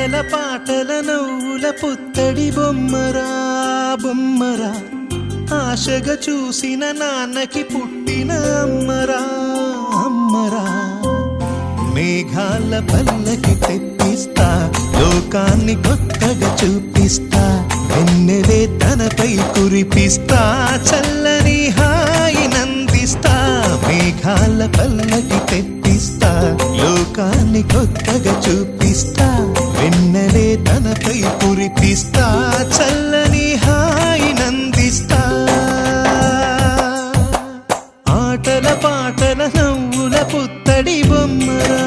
ఆటల పాటల నవ్వుల పుత్తడి బొమ్మరా బొమ్మరా, ఆశగా చూసిన నాన్నకి పుట్టిన అమ్మరా అమ్మరా. మేఘాల పల్లకి తెప్పిస్తా, లోకాన్ని కొత్తగా చూపిస్తా, వెన్నెలే తనపై కురిపిస్తా, చల్లని హాయినందిస్తా. మేఘాల పల్లకి తెప్పిస్తా, లోకాన్ని కొత్తగా చూపిస్తా, వెన్నెలే తనపై కురిపిస్తా, చల్లని హాయినందిస్తా. ఆటల పాటల నవ్వుల పుత్తడి బొమ్మరా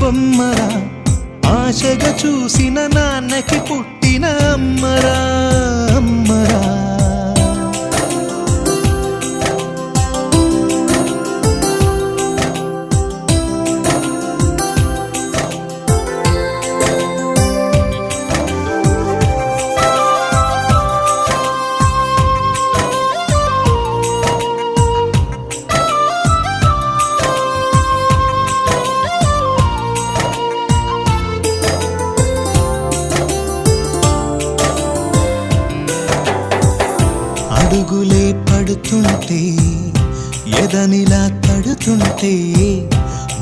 బొమ్మరా, ఆశగా చూసిన నాన్నకి పుట్టిన అమ్మరా అమ్మరా. అడుగులే పడుతుంటే ఎదనిలా తడుతుంటే,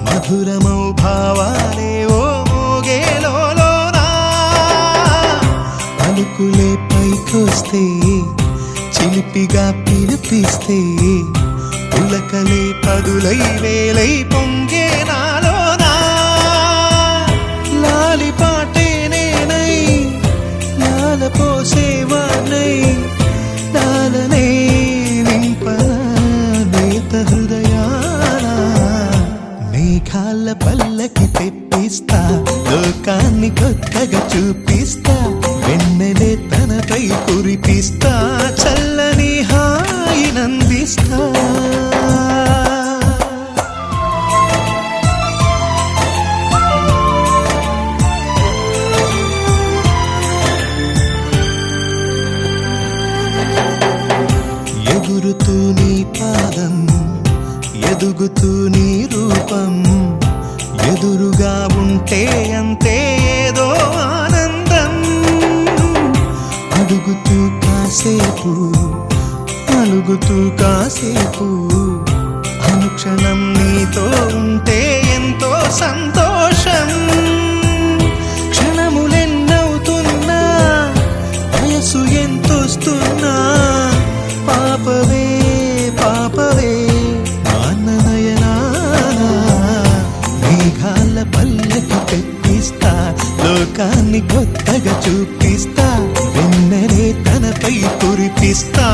మధురమౌ భావాలే ఓ మోగేలోనా. పలుకులే పైకొస్తే చిలిపిగా పిలిపిస్తే, పులకలే పదులై వేలై పొంగే నాలోనా. లాలి పాటే నేనై లాల పోసేవాణ్ణై, లాలనే నింపనేత హృదయాన. మేఘాల పల్లకి తెప్పిస్తా, లోకాన్ని కొత్తగా చూపిస్తా, వెన్నెలే తనపై కురిపిస్తా, చల్లని హాయినందిస్తా. ఎగురుతూ నీ పాదం, ఎదుగుతూ నీ రూపం, ఎదురుగా ఉంటే అంతే ఏదో ఆనందం. అడుగుతూ కాసేపు అలుగుతూ కాసేపు, అనుక్షణం నీతో ఉంటే ఎంతో సంతోషం. క్షణములెన్నవుతున్నా, వయసు ఎంతొస్తున్నా, పాపవే పాపవే నాన్ననయనా. మేఘాల పల్లకి తెప్పిస్తా, లోకాన్ని కొత్తగా చూపిస్తా, వెన్నెలే తనపై కురిపిస్తా.